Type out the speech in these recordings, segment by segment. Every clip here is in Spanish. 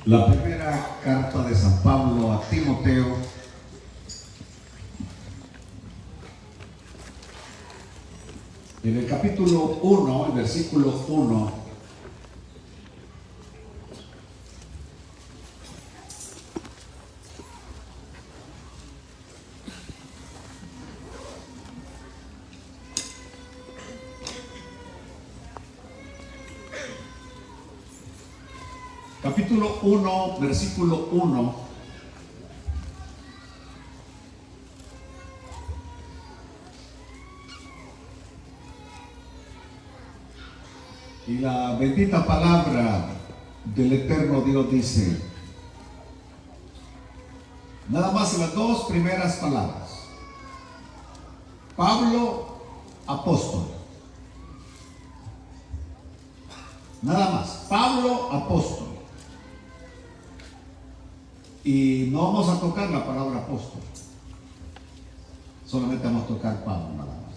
La primera carta de San Pablo a Timoteo, en el capítulo 1, el versículo 1. Capítulo 1, versículo 1. Y la bendita palabra del eterno Dios dice, nada más en las dos primeras palabras: Pablo, apóstol. Nada más, Pablo, apóstol. Y no vamos a tocar la palabra apóstol, solamente vamos a tocar Pablo nada más.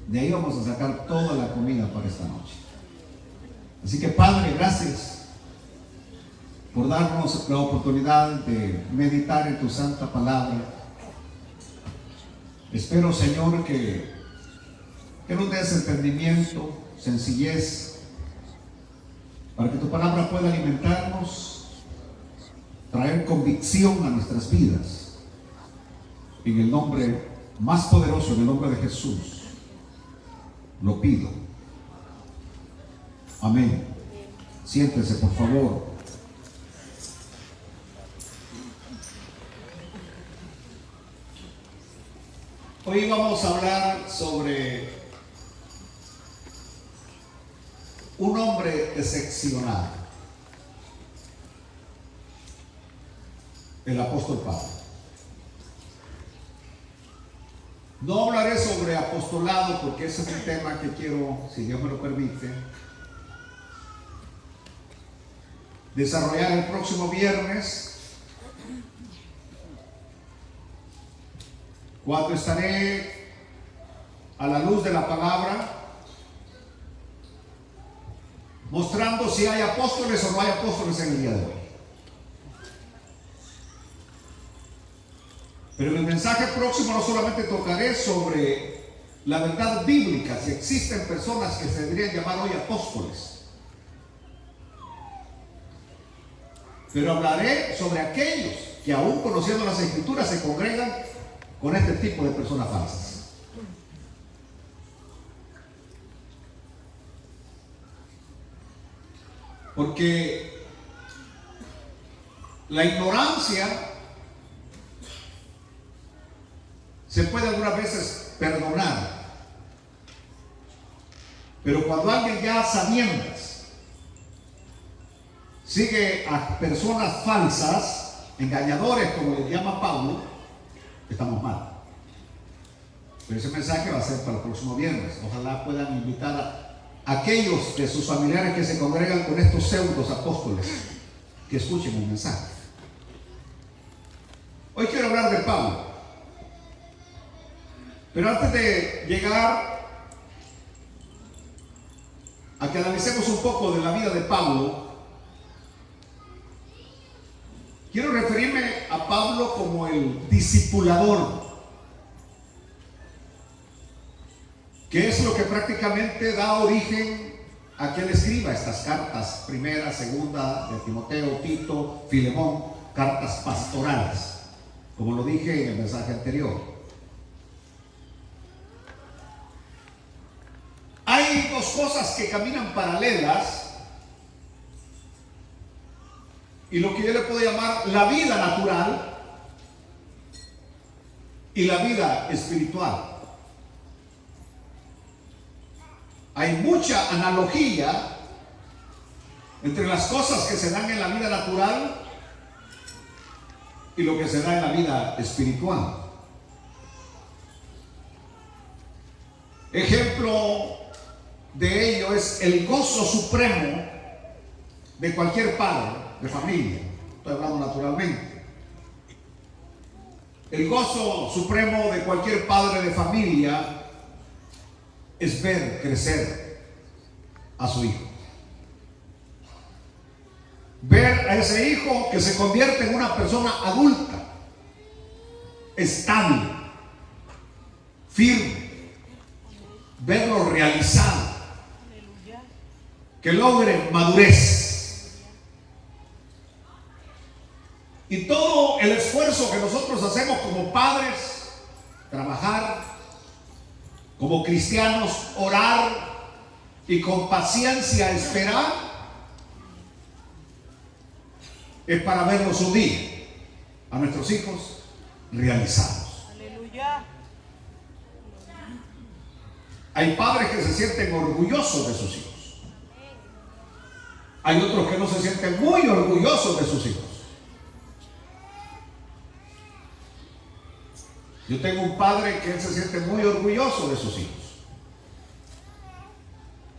De ahí vamos a sacar toda la comida para esta noche. Así que, Padre, gracias por darnos la oportunidad de meditar en tu santa palabra. Espero, Señor, que nos des entendimiento, sencillez, para que tu palabra pueda alimentarnos, traer convicción a nuestras vidas. En el nombre más poderoso, en el nombre de Jesús, lo pido. Amén. Siéntese, por favor. Hoy vamos a hablar sobre un hombre excepcional, el apóstol Pablo. No hablaré sobre apostolado porque ese es un tema que quiero, si Dios me lo permite, desarrollar el próximo viernes, cuando estaré a la luz de la palabra, mostrando si hay apóstoles o no hay apóstoles en el día de hoy. Pero en el mensaje próximo no solamente tocaré sobre la verdad bíblica, si existen personas que se deberían llamar hoy apóstoles, pero hablaré sobre aquellos que aún conociendo las escrituras se congregan con este tipo de personas falsas. Porque la ignorancia se puede algunas veces perdonar, pero cuando alguien ya sabiendas sigue a personas falsas, engañadores, como les llama Pablo, estamos mal. Pero ese mensaje va a ser para el próximo viernes. Ojalá puedan invitar a aquellos de sus familiares que se congregan con estos pseudos apóstoles que escuchen el mensaje. Hoy quiero hablar de Pablo. Pero antes de llegar a que analicemos un poco de la vida de Pablo, quiero referirme a Pablo como el discipulador, que es lo que prácticamente da origen a que él escriba estas cartas, primera, segunda de Timoteo, Tito, Filemón, cartas pastorales, como lo dije en el mensaje anterior. Hay dos cosas que caminan paralelas y lo que yo le puedo llamar la vida natural y la vida espiritual. Hay mucha analogía entre las cosas que se dan en la vida natural y lo que se da en la vida espiritual. Ejemplo de ello es el gozo supremo de cualquier padre de familia. Estoy hablando naturalmente. El gozo supremo de cualquier padre de familia es ver crecer a su hijo. ver a ese hijo que se convierte en una persona adulta, estable, firme, verlo realizado, que logre madurez. Y todo el esfuerzo que nosotros hacemos como padres, trabajar, como cristianos, orar y con paciencia esperar, es para verlos un día a nuestros hijos realizados. Aleluya. Hay padres que se sienten orgullosos de sus hijos. Hay otros que no se sienten muy orgullosos de sus hijos. Yo tengo un padre que él se siente muy orgulloso de sus hijos.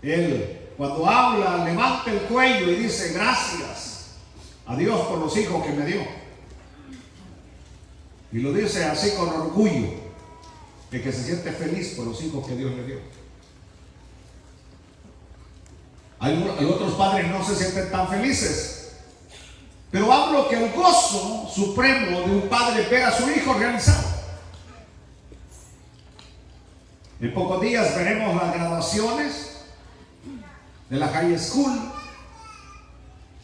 Él, cuando habla, levanta el cuello y dice gracias a Dios por los hijos que me dio. Y lo dice así con orgullo, de que se siente feliz por los hijos que Dios le dio. Hay otros padres no se sienten tan felices, pero hablo que el gozo supremo de un padre es ver a su hijo realizado. En pocos días veremos las graduaciones de la high school,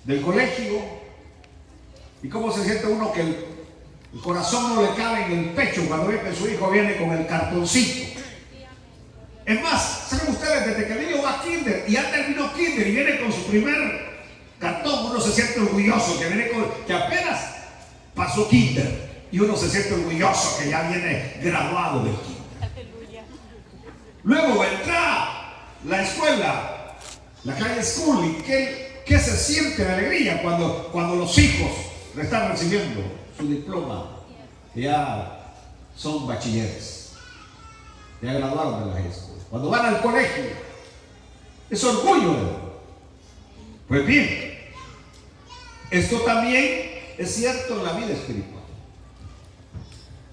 del colegio, y cómo se siente uno que el corazón no le cabe en el pecho cuando ve que su hijo viene con el cartoncito. Es más, ¿saben ustedes? Desde que el niño va a kinder y ya terminó kinder y viene con su primer cartón, uno se siente orgulloso, que apenas pasó kinder, y uno se siente orgulloso que ya viene graduado del kinder. Luego vendrá la escuela, la high school, y ¿qué se siente de alegría cuando los hijos le están recibiendo su diploma? Ya son bachilleres, ya graduaron de la high school. Cuando van al colegio, es orgullo. Pues bien, esto también es cierto en la vida espiritual.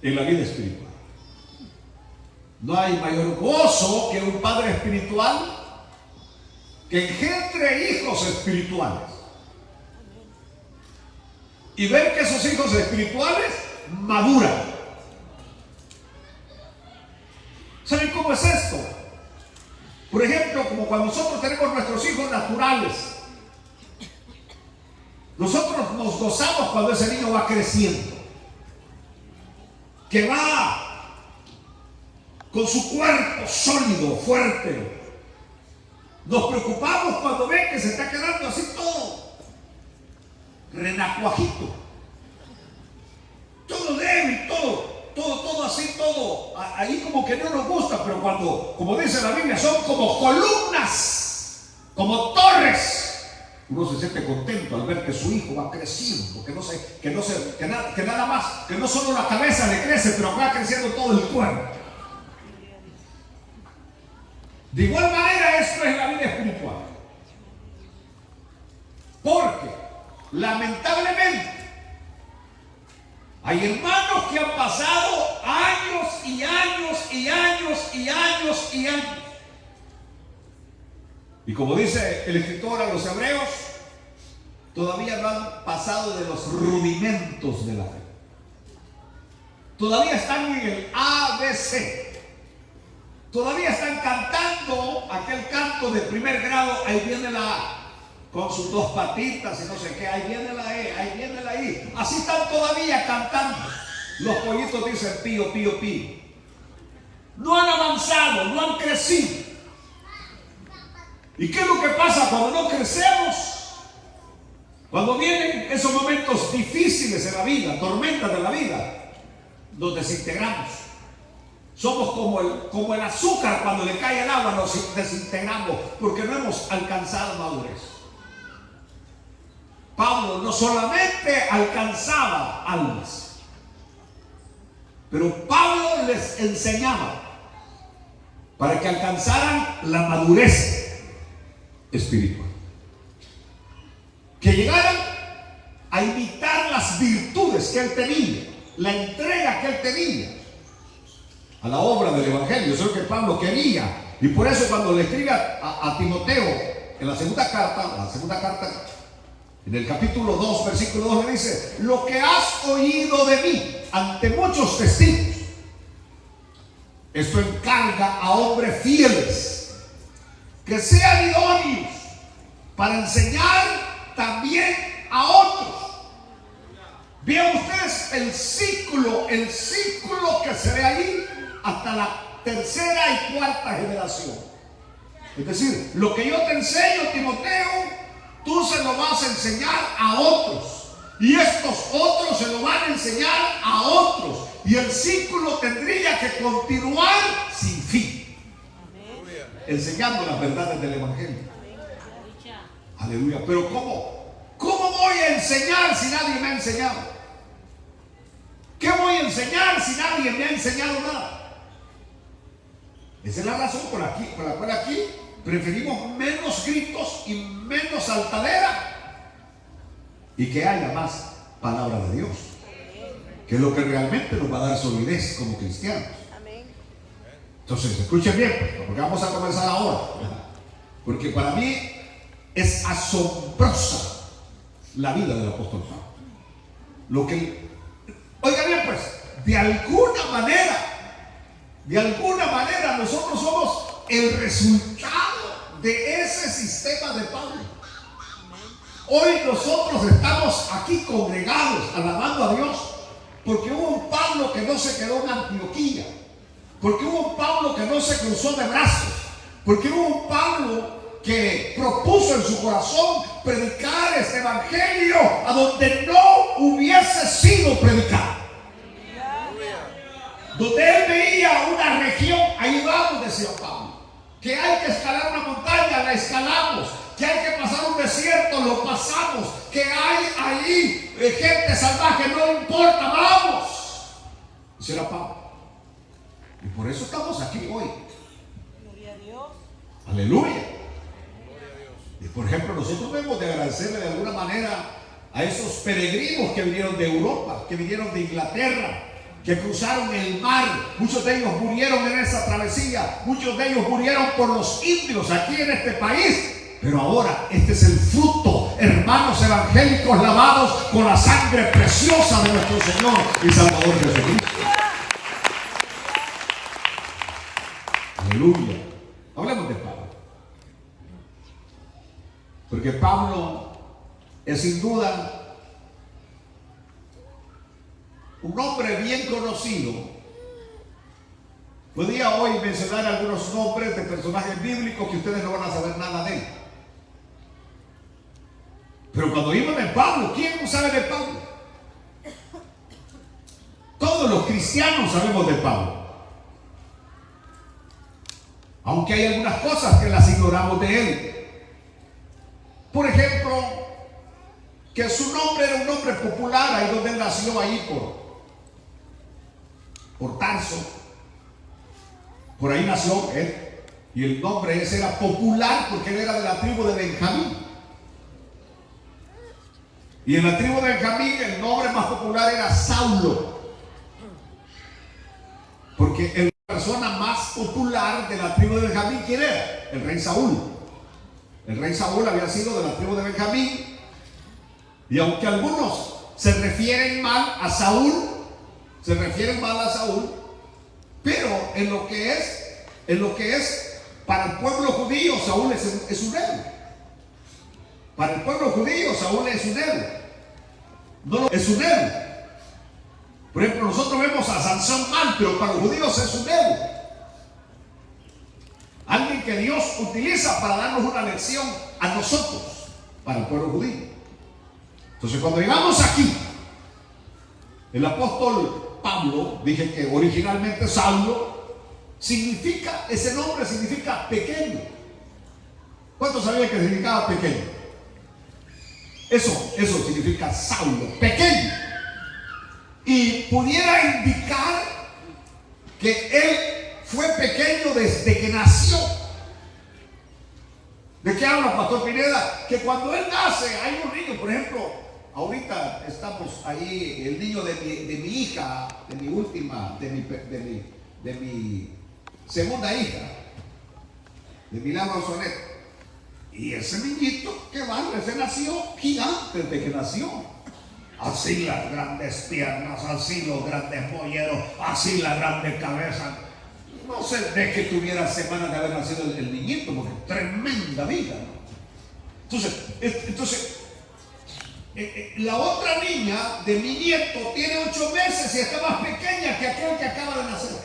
En la vida espiritual. No hay mayor gozo que un padre espiritual que engendre hijos espirituales. Y ver que esos hijos espirituales maduran. ¿Saben cómo es esto? Por ejemplo, como cuando nosotros tenemos nuestros hijos naturales, nosotros nos gozamos cuando ese niño va creciendo, que va con su cuerpo sólido, fuerte. Nos preocupamos cuando ve que se está quedando así todo renacuajito, todo débil, todo así, todo ahí como que no nos gusta. Pero cuando, como dice la Biblia, son como columnas, como torres, uno se siente contento al ver que su hijo va creciendo, que nada más, que no solo la cabeza le crece, pero va creciendo todo el cuerpo. De igual manera, esto es la vida espiritual. Porque, lamentablemente, hay hermanos que han pasado años y años y años y años y años. Y como dice el escritor a los hebreos, todavía no han pasado de los rudimentos de la fe. Todavía están en el ABC. Todavía están cantando aquel canto de primer grado, ahí viene la A, con sus dos patitas y no sé qué, ahí viene la E, ahí viene la I. Así están todavía cantando. Los pollitos dicen pío, pío, pío. No han avanzado, no han crecido. ¿Y qué es lo que pasa cuando no crecemos? Cuando vienen esos momentos difíciles en la vida, tormentas de la vida, nos desintegramos. Somos como el azúcar cuando le cae el agua, nos desintegramos porque no hemos alcanzado madurez. Pablo no solamente alcanzaba almas, pero Pablo les enseñaba para que alcanzaran la madurez espiritual, que llegaran a imitar las virtudes que él tenía, la entrega que él tenía a la obra del Evangelio. Eso es lo que Pablo quería. Y por eso cuando le escribe a Timoteo en la segunda carta En el capítulo 2, versículo 2 le dice: lo que has oído de mí ante muchos testigos, esto encarga a hombres fieles que sean idóneos para enseñar también a otros. Vean ustedes el ciclo que se ve ahí hasta la tercera y cuarta generación. Es decir, lo que yo te enseño, Timoteo, tú se lo vas a enseñar a otros, y estos otros se lo van a enseñar a otros, y el ciclo tendría que continuar sin fin, enseñando las verdades del Evangelio. Aleluya. Pero ¿cómo voy a enseñar si nadie me ha enseñado? ¿Qué voy a enseñar si nadie me ha enseñado nada? Esa es la razón por la cual aquí preferimos menos gritos y menos saltadera, y que haya más palabra de Dios, que es lo que realmente nos va a dar solidez como cristianos. Entonces, escuchen bien, porque vamos a comenzar ahora, porque para mí es asombrosa la vida del apóstol Pablo. Oiga bien, pues, de alguna manera nosotros somos el resultado de ese sistema de Pablo. Hoy nosotros estamos aquí congregados alabando a Dios porque hubo un Pablo que no se quedó en Antioquía, porque hubo un Pablo que no se cruzó de brazos, porque hubo un Pablo que propuso en su corazón predicar este evangelio a donde no hubiese sido predicado. Donde él veía una región, ahí vamos, decía Pablo. Que hay que escalar una montaña, la escalamos. Que hay que pasar un desierto, lo pasamos. Que hay ahí gente salvaje, no importa, vamos. Ese era Pablo. Y por eso estamos aquí hoy. Gloria a Dios. Aleluya. Y por ejemplo, nosotros debemos de agradecerle de alguna manera a esos peregrinos que vinieron de Europa, que vinieron de Inglaterra, que cruzaron el mar. Muchos de ellos murieron en esa travesía, muchos de ellos murieron por los indios aquí en este país. Pero ahora este es el fruto, hermanos evangélicos lavados con la sangre preciosa de nuestro Señor y Salvador Jesucristo. Aleluya. Hablemos de Pablo, porque Pablo es sin duda un hombre bien conocido. Podría hoy mencionar algunos nombres de personajes bíblicos que ustedes no van a saber nada de él. Pero cuando vimos de Pablo, ¿quién no sabe de Pablo? Todos los cristianos sabemos de Pablo. Aunque hay algunas cosas que las ignoramos de él. Por ejemplo, que su nombre era un nombre popular ahí donde él nació, ahí por Tarso. Por ahí nació él. Y el nombre ese era popular porque él era de la tribu de Benjamín. Y en la tribu de Benjamín el nombre más popular era Saulo. Porque la persona más popular de la tribu de Benjamín, ¿quién era? El rey Saúl. El rey Saúl había sido de la tribu de Benjamín. Y aunque algunos se refieren mal a Saúl, pero en lo que es para el pueblo judío, Saúl es un héroe. Para el pueblo judío, Saúl es un héroe. No es un héroe. Por ejemplo, nosotros vemos a Sansón mal, pero para los judíos es un héroe. Alguien que Dios utiliza para darnos una lección a nosotros, para el pueblo judío. Entonces, cuando llegamos aquí, el apóstol Pablo, dije que originalmente Saulo, ese nombre significa pequeño. ¿Cuántos sabían que significaba pequeño? Eso significa Saulo, pequeño. Y pudiera indicar que él fue pequeño desde que nació. ¿De qué habla Pastor Pineda? Que cuando él nace, hay un niño, por ejemplo, ahorita estamos ahí, el niño de mi hija, de mi segunda hija, de Milagro Sonet. Y ese niñito que va, ese nació gigante desde que nació. Así las grandes piernas, así los grandes molleros, así la grande cabeza. No sé de que tuviera semanas de haber nacido el niñito, porque tremenda vida, ¿no? Entonces, la otra niña de mi nieto tiene 8 meses y está más pequeña que aquel que acaba de nacer.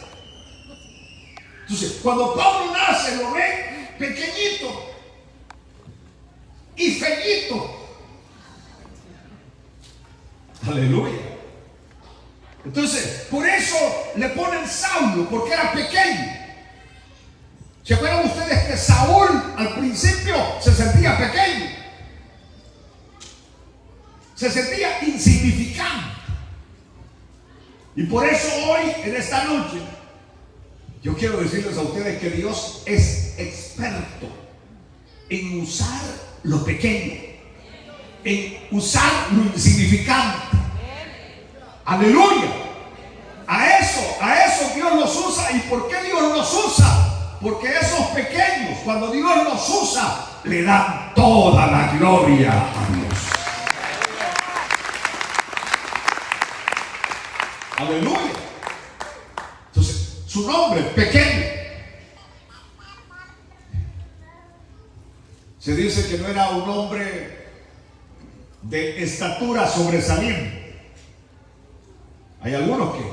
Entonces, cuando Pablo nace, lo ven pequeñito y feíto. Aleluya. Entonces, por eso le ponen Saulo, porque era pequeño. ¿Se acuerdan ustedes que Saúl al principio se sentía pequeño? Se sentía insignificante. Y por eso hoy, en esta noche, yo quiero decirles a ustedes que Dios es experto en usar lo pequeño, en usar lo insignificante. Aleluya. A eso Dios los usa. ¿Y por qué Dios los usa? Porque esos pequeños, cuando Dios los usa, le dan toda la gloria a Dios. Aleluya. Entonces, su nombre, pequeño. Se dice que no era un hombre de estatura sobresaliente. Hay algunos que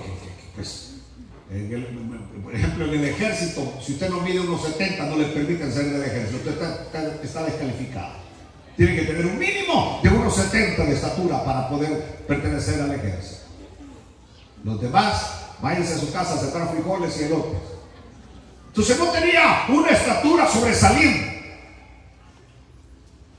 pues, por ejemplo, en el ejército, si usted no mide unos 70, no le permiten salir del ejército. Usted está descalificado. Tiene que tener un mínimo de unos 70 de estatura para poder pertenecer al ejército. Los demás, váyanse a su casa a sembrar frijoles y elotes. Entonces no tenía una estatura sobresaliente.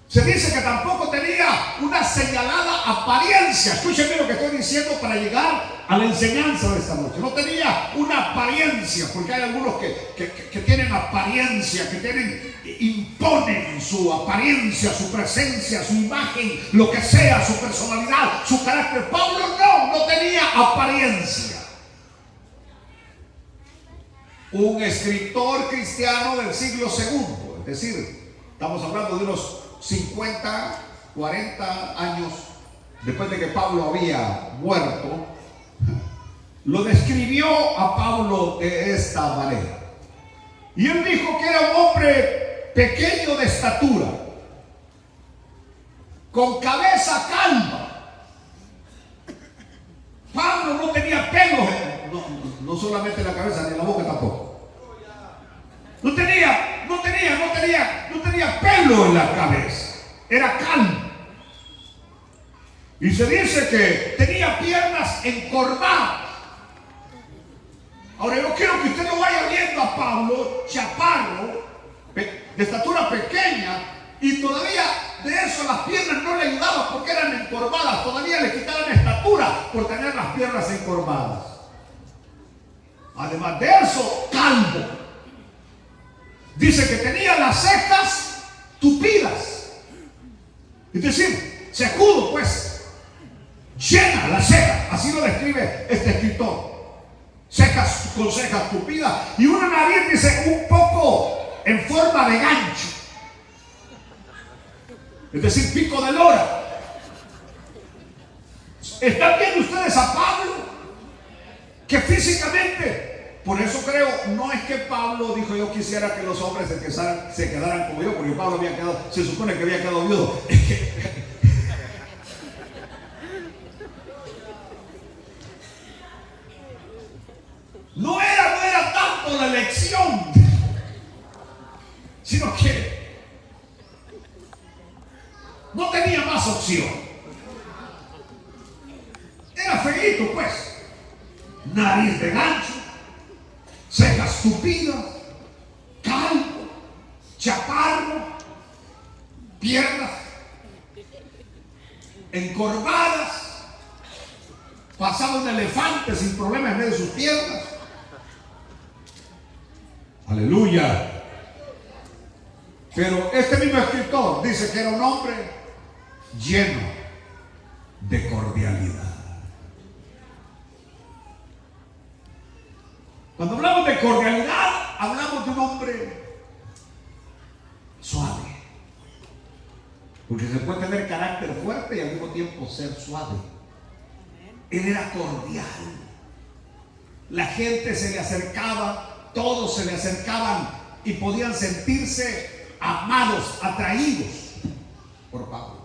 Se dice que tampoco tenía una señalada apariencia. Escúchenme lo que estoy diciendo para llegar a la enseñanza de esta noche. No tenía una apariencia, porque hay algunos que tienen apariencia, imponen su apariencia, su presencia, su imagen, lo que sea, su personalidad, su carácter. Pablo no tenía apariencia. Un escritor cristiano del siglo II, es decir, estamos hablando de unos 50, 40 años después de que Pablo había muerto, lo describió a Pablo de esta manera. Y él dijo que era un hombre pequeño de estatura, con cabeza calva. Pablo no tenía pelo, no solamente en la cabeza, ni en la boca tampoco. No tenía pelo en la cabeza. Era calvo. Y se dice que tenía piernas encorvadas. Ahora yo quiero que usted lo vaya viendo a Pablo, chaparro, de estatura pequeña, y todavía de eso las piernas no le ayudaban porque eran encorvadas. Todavía le quitaban estatura por tener las piernas encorvadas. Además de eso, calvo. Dice que tenía las cejas tupidas. Es decir, secudo, pues. Llena la ceja. Así lo describe este escritor. Cejas con cejas tupidas. Y una nariz, dice, un poco en forma de gancho. Es decir, pico de lora. ¿Están viendo ustedes a Pablo? Que físicamente... Por eso creo, no es que Pablo dijo yo quisiera que los hombres se quedaran como yo, porque Pablo había quedado, se supone que había quedado viudo. No era tanto la elección, sino que no tenía más opción. Era feíto, pues. Nariz de gancho, cejas tupidas, calvo, chaparro, piernas encorvadas, pasaba un elefante sin problema en medio de sus piernas. Aleluya. Pero este mismo escritor dice que era un hombre lleno de cordialidad. Cuando hablamos de cordialidad, hablamos de un hombre suave, Porque se puede tener carácter fuerte y al mismo tiempo ser suave. Él era cordial. La gente se le acercaba, todos se le acercaban y podían sentirse amados, atraídos por Pablo.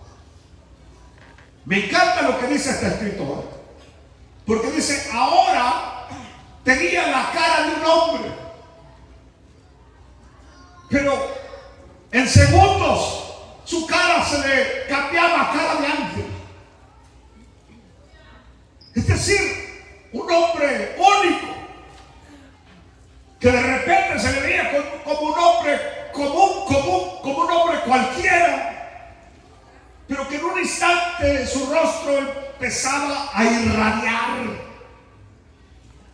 Me encanta lo que dice este escritor, porque dice, ahora tenía la cara de un hombre, pero en segundos su cara se le cambiaba a cara de ángel. Es decir, un hombre único, que de repente se le veía como un hombre común, como un hombre cualquiera, pero que en un instante su rostro empezaba a irradiar,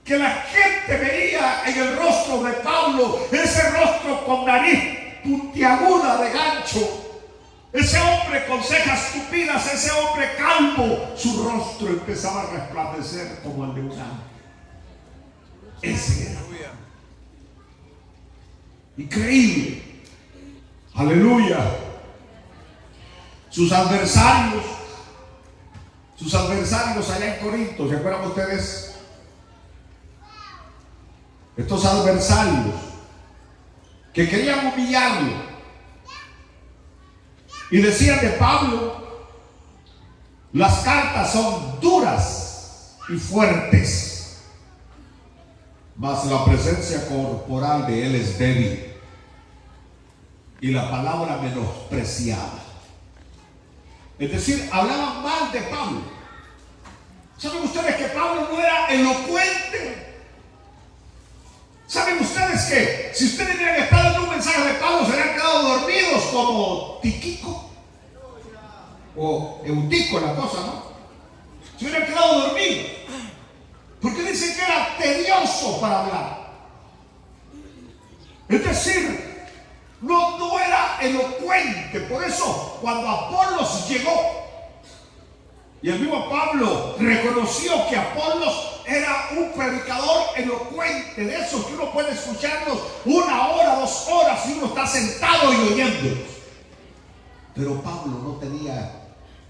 que la gente veía en el rostro de Pablo ese rostro con nariz puntiaguda de gancho, ese hombre con cejas tupidas, ese hombre calvo, su rostro empezaba a resplandecer como el de un ángel. Ese era. Increíble. Aleluya. Sus adversarios allá en Corinto, ¿se acuerdan ustedes? Estos adversarios que querían humillarlo y decían de Pablo, las cartas son duras y fuertes, mas la presencia corporal de él es débil y la palabra menospreciada. Es decir, hablaban mal de Pablo. ¿Saben ustedes que Pablo no era elocuente? ¿Saben ustedes que si ustedes hubieran estado en un mensaje de Pablo se hubieran quedado dormidos como Tiquico o Eutico, la cosa, ¿no? Se hubieran quedado dormidos porque dicen que era tedioso para hablar. Es decir, no era elocuente. Por eso cuando Apolos llegó y el mismo Pablo reconoció que Apolos era un predicador elocuente, de esos que uno puede escucharlos 1 hora, 2 horas y uno está sentado y oyéndolos. Pero Pablo no tenía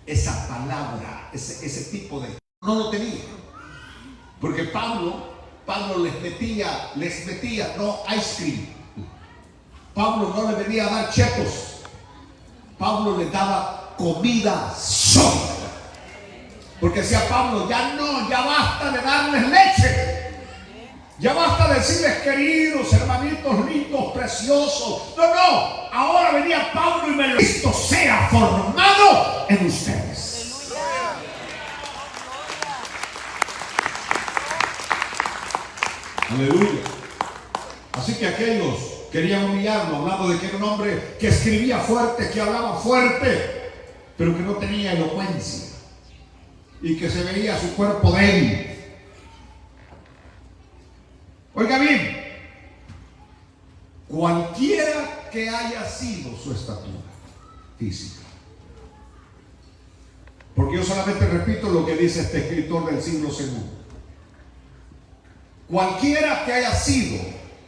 esa palabra, ese tipo de... No lo tenía. Porque Pablo les metía no ice cream. Pablo no le venía a dar chetos. Pablo les daba comida sólida. Porque decía Pablo, ya basta de darles leche. Ya basta de decirles queridos, hermanitos lindos, preciosos. No, ahora venía Pablo y me lo Cristo sea formado en ustedes. Aleluya. Así que aquellos querían humillarlo, hablando de que era un hombre que escribía fuerte, que hablaba fuerte, pero que no tenía elocuencia y que se veía su cuerpo débil. Oiga bien, cualquiera que haya sido su estatura física, porque yo solamente repito lo que dice este escritor del siglo II, cualquiera que haya sido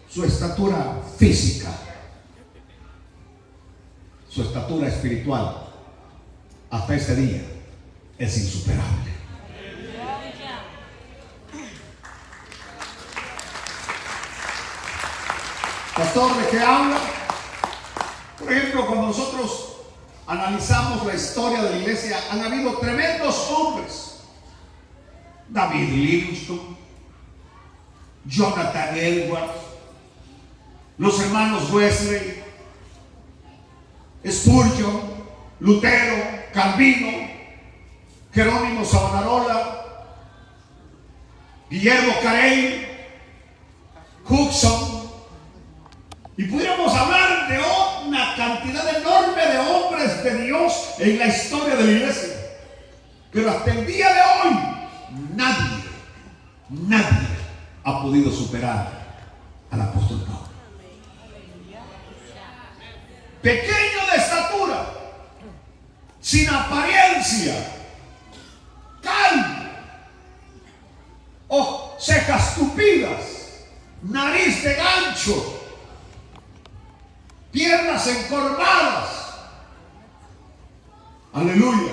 su estatura física, su estatura espiritual, hasta este día es insuperable. Pastor, ¿de qué habla? Por ejemplo, cuando nosotros analizamos la historia de la iglesia, han habido tremendos hombres. David Livingstone, Jonathan Edwards, los hermanos Wesley, Spurgeon, Lutero, Calvino, Jerónimo Savonarola, Guillermo Carey, Hudson, y pudiéramos hablar de una cantidad enorme de hombres de Dios en la historia de la iglesia. Pero hasta el día de hoy, nadie ha podido superar al apóstol Pablo. Pequeño de estatura, sin apariencia, calvo, cejas tupidas, nariz de gancho, piernas encorvadas, Aleluya.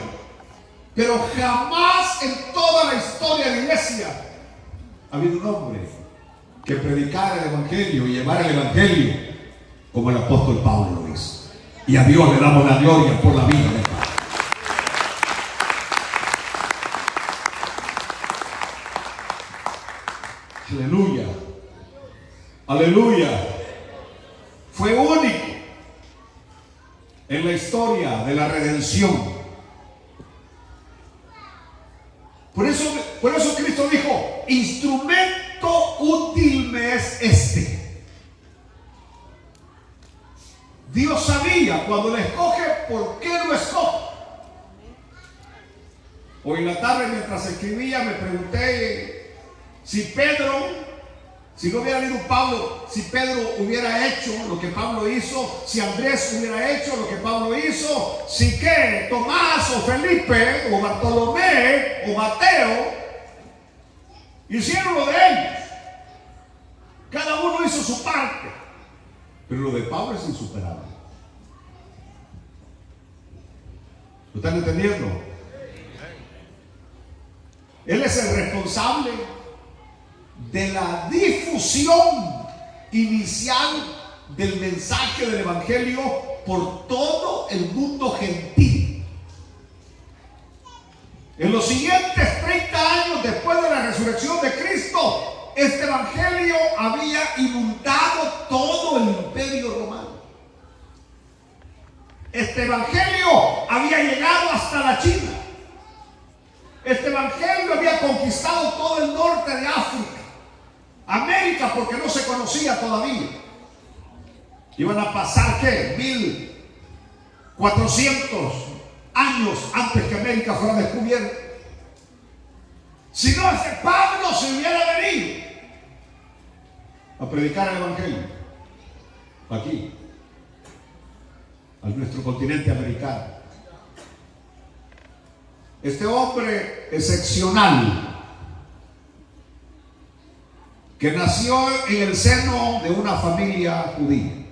Pero jamás en toda la historia de la iglesia ha habido un hombre que predicara el evangelio y llevara el evangelio como el apóstol Pablo lo hizo. Y a Dios le damos la gloria por la vida de Pablo. Aleluya. Aleluya. Fue único en la historia de la redención. Por eso Cristo dijo: instrumento útil me es este. Dios sabía cuando le escoge por qué lo escoge. Hoy en la tarde, mientras escribía, me pregunté si no hubiera leído Pablo, si Pedro hubiera hecho lo que Pablo hizo, si Andrés hubiera hecho lo que Pablo hizo, si que Tomás o Felipe o Bartolomé o Mateo hicieron lo de ellos. Cada uno hizo su parte, pero lo de Pablo es insuperable. ¿Lo están entendiendo? Él es el responsable de la difusión inicial del mensaje del evangelio por todo el mundo gentil. En los siguientes 30 años después de la resurrección de Cristo, este evangelio había inundado todo el imperio romano. Este evangelio había llegado hasta la China. Este evangelio había conquistado todo el norte de África, América, porque no se conocía todavía. Iban a pasar, ¿qué? 1400 años antes que América fuera descubierta. Si no, ese Pablo se hubiera venido a predicar el evangelio aquí, a nuestro continente americano. Este hombre excepcional, que nació en el seno de una familia judía,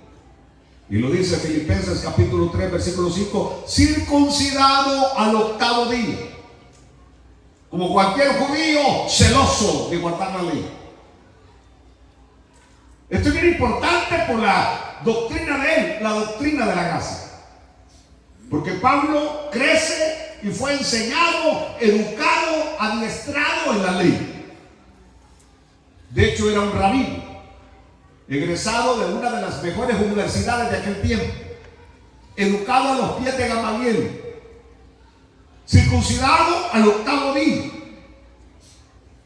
y lo dice Filipenses capítulo 3 versículo 5, circuncidado al 8º día, como cualquier judío celoso de guardar la ley. Esto es bien importante por la doctrina de él, la doctrina de la gracia, porque Pablo crece y fue enseñado, educado, adiestrado en la ley. De hecho, era un rabino, egresado de una de las mejores universidades de aquel tiempo, educado a los pies de Gamaliel, circuncidado al 8º día,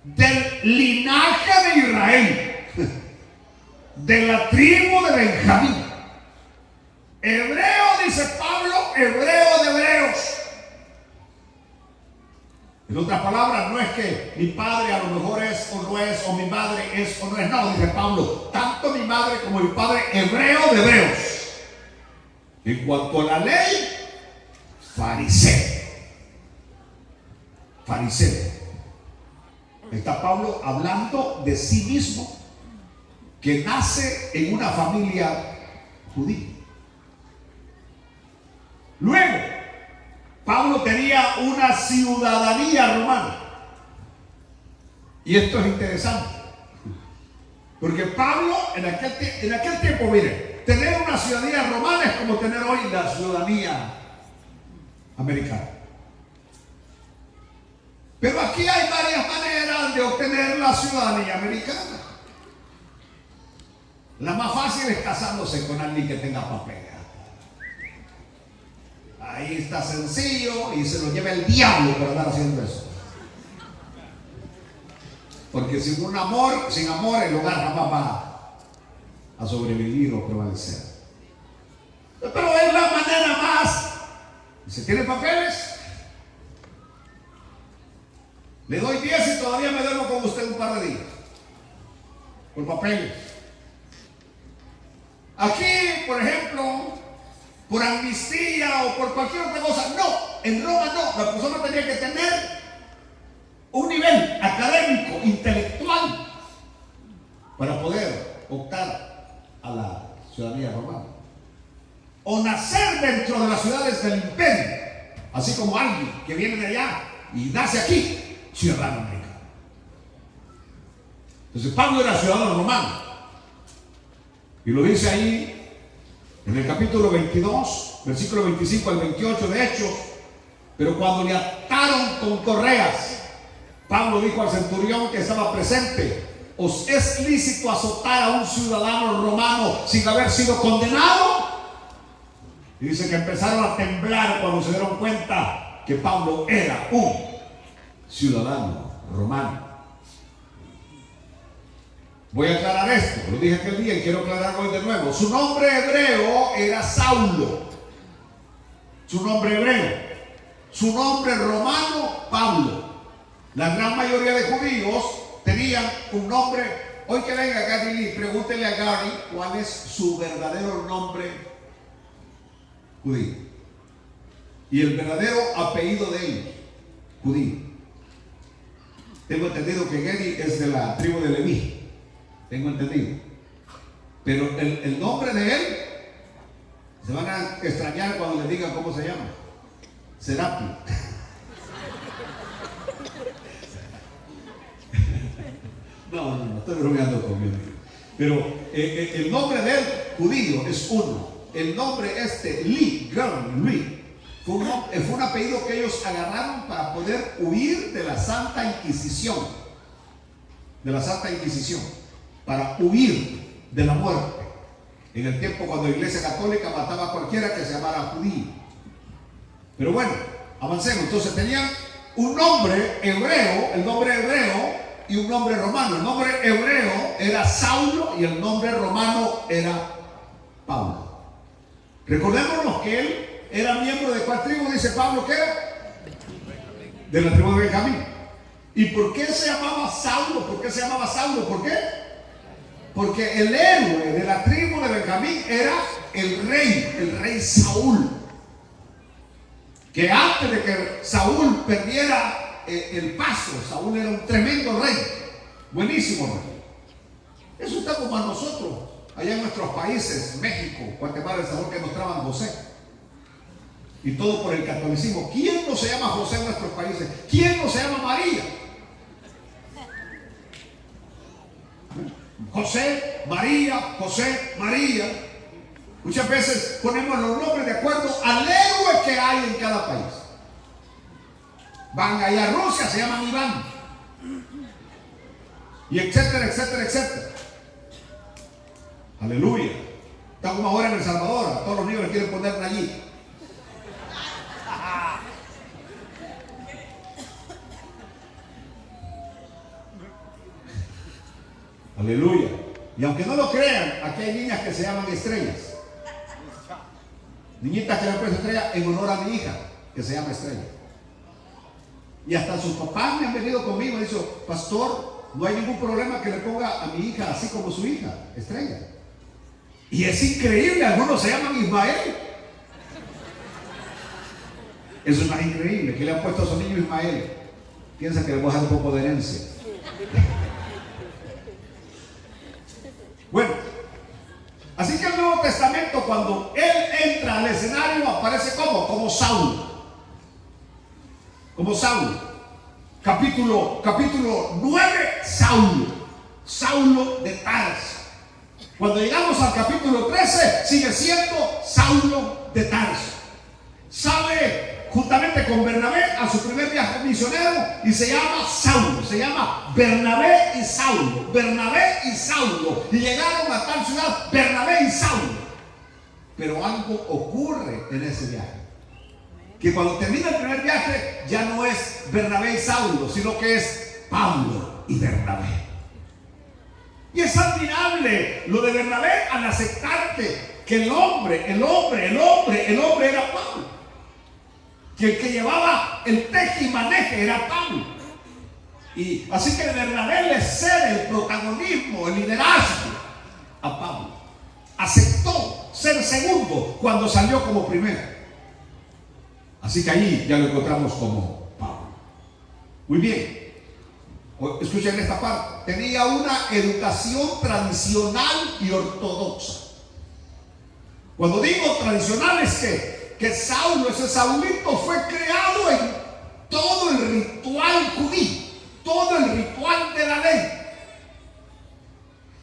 del linaje de Israel, de la tribu de Benjamín, hebreo, dice Pablo, hebreo de hebreos. En otras palabras, no es que mi padre a lo mejor es o no es, o mi madre es o no es. No, dice Pablo, tanto mi madre como mi padre, hebreo de hebreos. En cuanto a la ley, fariseo. Fariseo. Está Pablo hablando de sí mismo, que nace en una familia judía. Luego, Pablo tenía una ciudadanía romana. Y esto es interesante, porque Pablo en aquel tiempo, mire, tener una ciudadanía romana es como tener hoy la ciudadanía americana. Pero aquí hay varias maneras de obtener la ciudadanía americana. La más fácil es casándose con alguien que tenga papel. Ahí está sencillo y se lo lleva el diablo por andar haciendo eso. Porque sin amor el hogar jamás va a sobrevivir o prevalecer. Pero es la manera más. ¿Se tiene papeles? Le doy 10 y todavía me duermo con usted un par de días. Por papeles. Aquí, por ejemplo, por amnistía o por cualquier otra cosa, no, en Roma no, la persona tenía que tener un nivel académico, intelectual, para poder optar a la ciudadanía romana, o nacer dentro de las ciudades del imperio, así como alguien que viene de allá y nace aquí, ciudadano americano. Entonces Pablo era ciudadano romano. Y lo dice ahí en el capítulo 22, versículo 25 al 28 de Hechos. Pero cuando le ataron con correas, Pablo dijo al centurión que estaba presente: ¿os es lícito azotar a un ciudadano romano sin haber sido condenado? Y dice que empezaron a temblar cuando se dieron cuenta que Pablo era un ciudadano romano. Voy a aclarar esto, lo dije aquel día y quiero aclararlo hoy de nuevo. Su nombre hebreo era Saulo. Su nombre hebreo. Su nombre romano, Pablo. La gran mayoría de judíos tenían un nombre. Hoy que venga Gary, pregúntele a Gary cuál es su verdadero nombre judío y el verdadero apellido de ellos, judío. Tengo entendido que Gary es de la tribu de Leví. Tengo entendido. Pero el nombre de él, se van a extrañar cuando le digan cómo se llama. Serapi. No, estoy bromeando conmigo. Pero el nombre del judío es uno. El nombre Lee fue un apellido que ellos agarraron para poder huir de la Santa Inquisición. De la Santa Inquisición. Para huir de la muerte. En el tiempo cuando la Iglesia Católica mataba a cualquiera que se llamara judío. Pero bueno, avancemos. Entonces tenían un nombre hebreo, el nombre hebreo, y un nombre romano. El nombre hebreo era Saulo y el nombre romano era Pablo. Recordémonos que él era miembro de ¿cuál tribu dice Pablo que era? De la tribu de Benjamín. ¿Y por qué se llamaba Saulo? ¿Por qué se llamaba Saulo? ¿Por qué? Porque el héroe de la tribu de Benjamín era el rey Saúl. Que antes de que Saúl perdiera el paso, Saúl era un tremendo rey, buenísimo rey. Eso está como a nosotros, allá en nuestros países, México, Guatemala, El Salvador, que nos traban José. Y todo por el catolicismo. ¿Quién no se llama José en nuestros países? ¿Quién no se llama María? José, María. Muchas veces ponemos los nombres de acuerdo al héroe que hay en cada país. Van allá a Rusia, se llaman Iván. Y etcétera, etcétera, etcétera. Aleluya. Está como ahora en El Salvador, a todos los niños les quieren poner allí. Aleluya. Y aunque no lo crean, aquí hay niñas que se llaman Estrellas. Niñitas que le han puesto Estrella en honor a mi hija, que se llama Estrella. Y hasta sus papás me han venido conmigo y han dicho: pastor, no hay ningún problema que le ponga a mi hija así como su hija, Estrella. Y es increíble, algunos se llaman Ismael. Eso es más increíble, que le han puesto a su niño Ismael. Piensa que le voy a dar un poco de herencia. Bueno, así que el Nuevo Testamento, cuando él entra al escenario, aparece como Saulo. Como Saulo. Capítulo 9, Saulo de Tarso. Cuando llegamos al capítulo 13, sigue siendo Saulo de Tarso. Sale juntamente con Bernabé a su primer viaje misionero y se llama Saulo, se llama Bernabé y Saulo, y llegaron a tal ciudad Bernabé y Saulo. Pero algo ocurre en ese viaje, que cuando termina el primer viaje ya no es Bernabé y Saulo, sino que es Pablo y Bernabé. Y es admirable lo de Bernabé al aceptar que el hombre era Pablo. Que el que llevaba el teje y maneje era Pablo. Y así que Bernabé le cede el protagonismo, el liderazgo a Pablo. Aceptó ser segundo cuando salió como primero. Así que ahí ya lo encontramos como Pablo. Muy bien. Escuchen esta parte. Tenía una educación tradicional y ortodoxa. Cuando digo tradicional es que Saulo, ese Saulito, fue creado todo el ritual judío, todo el ritual de la ley.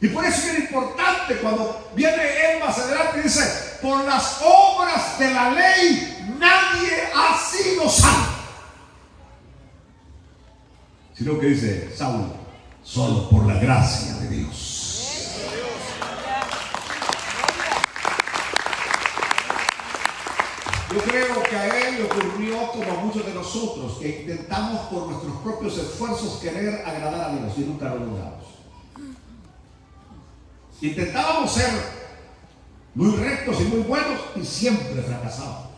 Y por eso es importante cuando viene él más adelante y dice, por las obras de la ley nadie ha sido salvo. Sino que dice Saulo, solo por la gracia de Dios. Yo creo que a él le ocurrió como a muchos de nosotros, que intentamos por nuestros propios esfuerzos querer agradar a Dios y nunca lo logramos. Intentábamos ser muy rectos y muy buenos y siempre fracasábamos.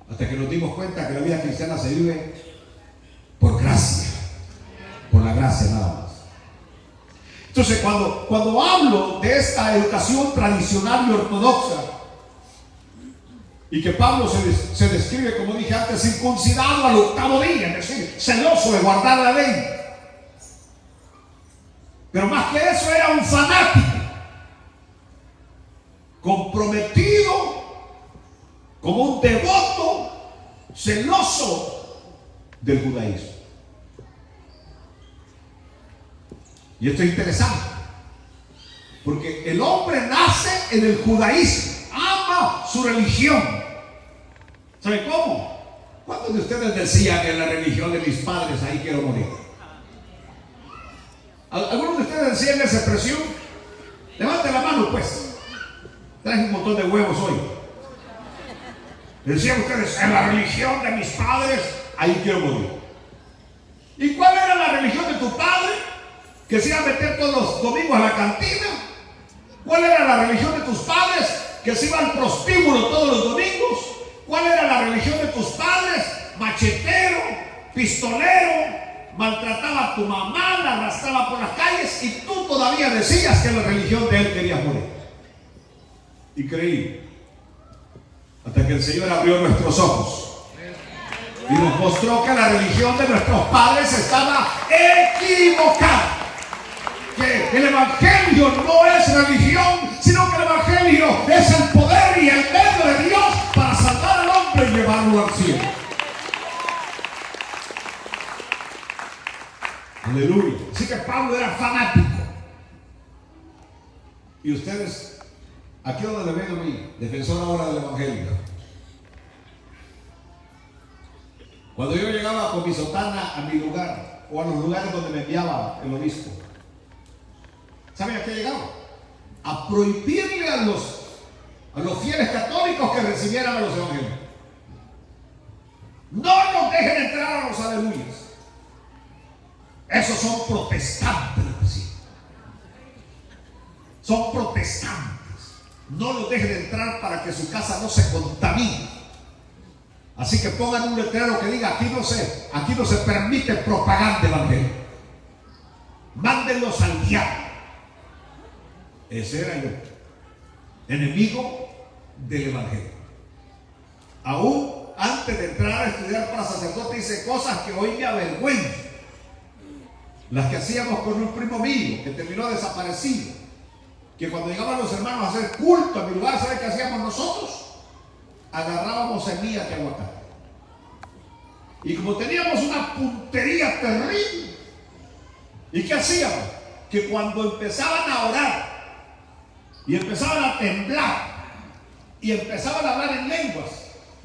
Hasta que nos dimos cuenta que la vida cristiana se vive por gracia, por la gracia nada más. Entonces cuando hablo de esta educación tradicional y ortodoxa, y que Pablo se describe, como dije antes, circuncidado al 8º día, es decir, celoso de guardar la ley. Pero más que eso, era un fanático, comprometido, como un devoto, celoso del judaísmo. Y esto es interesante, porque el hombre nace en el judaísmo, ama su religión. ¿Sabe cómo? ¿Cuántos de ustedes decían que en la religión de mis padres ahí quiero morir? ¿Algunos de ustedes decían esa expresión? Levanten la mano pues. Traje un montón de huevos hoy. Decían ustedes, en la religión de mis padres ahí quiero morir. ¿Y cuál era la religión de tu padre? ¿Que se iba a meter todos los domingos a la cantina? ¿Cuál era la religión de tus padres? ¿Que se iba al prostíbulo todos los domingos? ¿Cuál era la religión de tus padres? Machetero, pistolero, maltrataba a tu mamá, la arrastraba por las calles y tú todavía decías que la religión de él quería morir. Y creí. Hasta que el Señor abrió nuestros ojos y nos mostró que la religión de nuestros padres estaba equivocada. Que el evangelio no es religión, sino que el evangelio es el poder y el medio de Dios para salvar al hombre y llevarlo al cielo. Aleluya. Así que Pablo era fanático. Y ustedes, aquí es donde ven a mí, defensor ahora del evangelio. Cuando yo llegaba con mi sotana a mi lugar, o a los lugares donde me enviaba el obispo, ¿saben a qué llegaba? A prohibirle a los fieles católicos que recibieran a los evangelios. No nos dejen entrar a los aleluyas. Esos son protestantes, decía. Son protestantes. No los dejen entrar para que su casa no se contamine. Así que pongan un letrero que diga, aquí no se permite propaganda evangelio. Mándenlos al diablo. Ese era yo, enemigo del evangelio. Aún antes de entrar a estudiar para sacerdote hice cosas que hoy me avergüenzan. Las que hacíamos con un primo mío que terminó desaparecido, que cuando llegaban los hermanos a hacer culto a mi lugar, ¿sabe qué hacíamos nosotros? Agarrábamos semillas de aguacate. Y como teníamos una puntería terrible, ¿y qué hacíamos? Que cuando empezaban a orar y empezaban a temblar y empezaban a hablar en lenguas,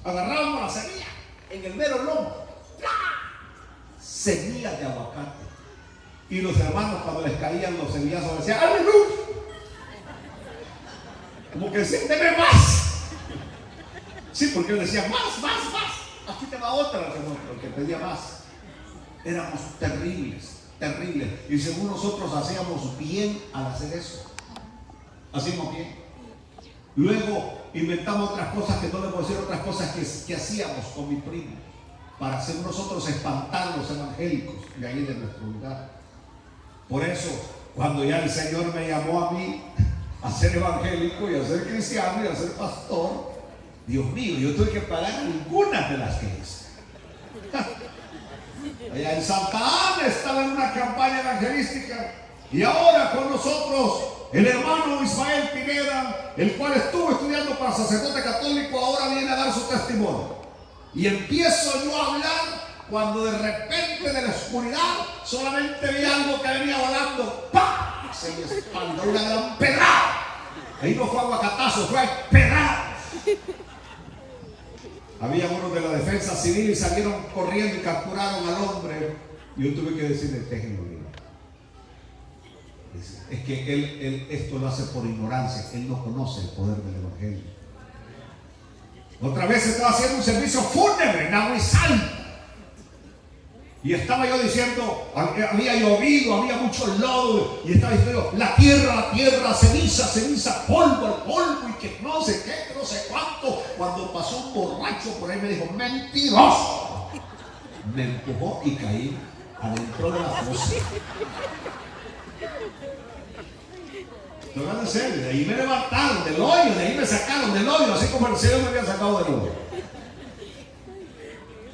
agarrábamos la semilla en el mero lomo, semillas de aguacate. Y los hermanos, cuando les caían los semillazos, decían ¡aleluya! Como que sí, deme más. Sí, porque él decía más. Aquí te va otra, el que pedía más. Éramos terribles. Y según nosotros hacíamos bien al hacer eso. Hacíamos bien. Luego inventamos otras cosas, que no le puedo decir, otras cosas que hacíamos con mi primo, para hacer nosotros espantar a los evangélicos de ahí de nuestro lugar. Por eso, cuando ya el Señor me llamó a mí a ser evangélico y a ser cristiano y a ser pastor, Dios mío, yo tuve que pagar algunas de las que hice. Allá en Santa Ana estaba en una campaña evangelística y ahora con nosotros el hermano Ismael Pineda, el cual estuvo estudiando para sacerdote católico, ahora viene a dar su testimonio. Y empiezo yo a hablar cuando de repente de la oscuridad solamente vi algo que venía volando. ¡Pam! Se me espalda una gran pedrada. Ahí no fue aguacatazo, fue pedrada. Había unos de la defensa civil y salieron corriendo y capturaron al hombre. Y yo tuve que decirle, déjenlo ir. Es que él esto lo hace por ignorancia. Él no conoce el poder del evangelio. Otra vez estaba haciendo un servicio fúnebre en Aguizal. Y estaba yo diciendo, había llovido, había mucho lodo. Y estaba diciendo, la tierra, ceniza, polvo, y que no sé qué, que no sé cuánto. Cuando pasó un borracho por ahí me dijo, mentiroso. Me empujó y caí adentro de la fosa. No, en serio, de ahí me levantaron del hoyo, de ahí me sacaron del hoyo, así como el Señor me había sacado del hoyo.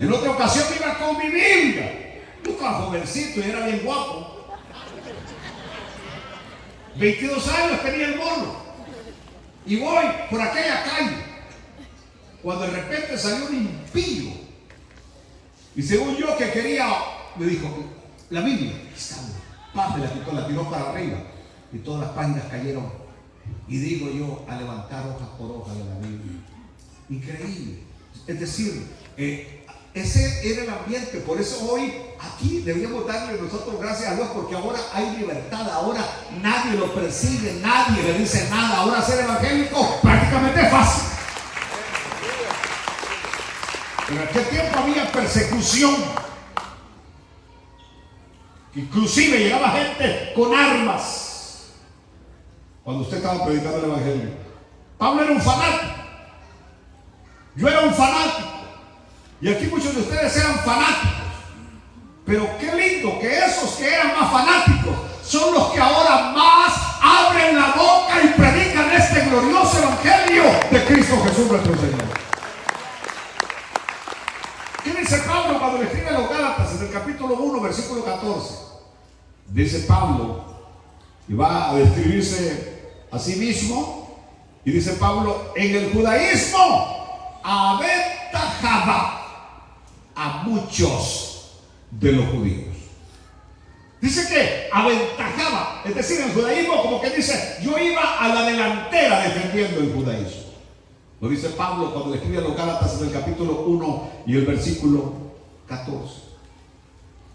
En otra ocasión me iba con mi Biblia. Yo estaba jovencito y era bien guapo. 22 años tenía el mono. Y voy por aquella calle. Cuando de repente salió un impío. Y según yo que quería, me dijo, la Biblia, está bien. Paz, me la quitó, la tiró para arriba. Y todas las páginas cayeron. Y digo yo, a levantar hoja por hoja de la Biblia. Increíble. Es decir, ese era el ambiente. Por eso hoy aquí deberíamos darle nosotros gracias a Dios, porque ahora hay libertad. Ahora nadie lo persigue, nadie le dice nada. Ahora ser evangélico prácticamente es fácil. Pero en aquel tiempo había persecución. Inclusive llegaba gente con armas cuando usted estaba predicando el evangelio. Pablo era un fanático. Yo era un fanático. Y aquí muchos de ustedes eran fanáticos. Pero qué lindo que esos que eran más fanáticos son los que ahora más abren la boca y predican este glorioso evangelio de Cristo Jesús nuestro Señor. ¿Qué dice Pablo cuando le escribe a los Gálatas en el capítulo 1, versículo 14? Dice Pablo, y va a describirse a sí mismo, y dice Pablo, en el judaísmo aventajaba a muchos de los judíos. Dice que aventajaba, es decir, el judaísmo como que dice, yo iba a la delantera defendiendo el judaísmo. Lo dice Pablo cuando le escribe a los Gálatas en el capítulo 1 y el versículo 14.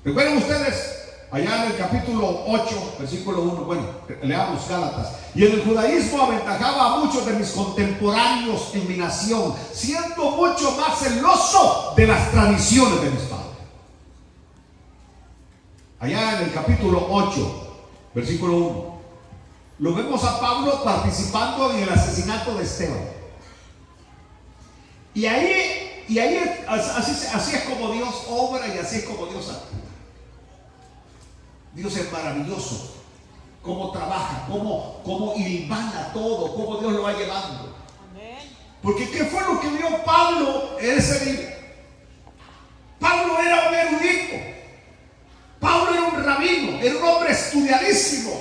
¿Recuerdan ustedes? Allá en el capítulo 8, versículo 1, bueno, leamos Gálatas. Y en el judaísmo aventajaba a muchos de mis contemporáneos en mi nación, siendo mucho más celoso de las tradiciones de mis padres. Allá en el capítulo 8, versículo 1, lo vemos a Pablo participando en el asesinato de Esteban. Y ahí así es como Dios obra y así es como Dios actúa. Dios es maravilloso, cómo trabaja, cómo hilvana todo, cómo Dios lo va llevando. Porque ¿qué fue lo que vio Pablo en ese día? Pablo era un erudito, Pablo era un rabino, era un hombre estudiadísimo.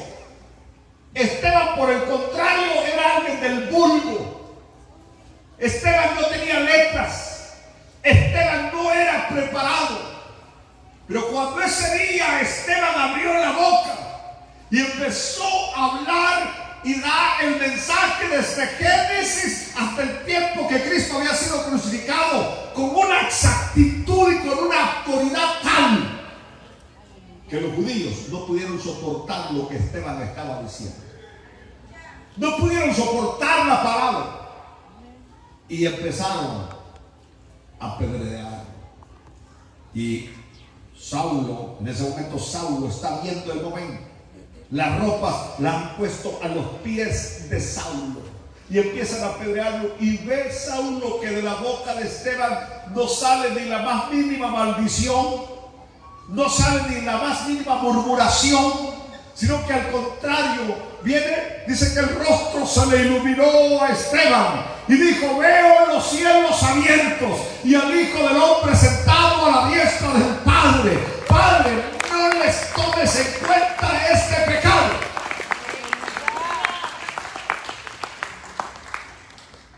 Esteban, por el contrario, era alguien del vulgo. Esteban no tenía letras, Esteban no era preparado. Pero cuando ese día Esteban abrió la boca y empezó a hablar y dar el mensaje desde Génesis hasta el tiempo que Cristo había sido crucificado, con una exactitud y con una autoridad tal que los judíos no pudieron soportar lo que Esteban estaba diciendo. No pudieron soportar la palabra y empezaron a apedrear. Y Saulo, en ese momento Saulo está viendo el momento. Las ropas las han puesto a los pies de Saulo y empiezan a apedrearlo. Y ve Saulo que de la boca de Esteban no sale ni la más mínima maldición, no sale ni la más mínima murmuración, sino que al contrario viene, dice que el rostro se le iluminó a Esteban y dijo: veo los cielos abiertos y al Hijo del Hombre sentado a la diestra del Padre. Padre, no les tomes en cuenta este pecado.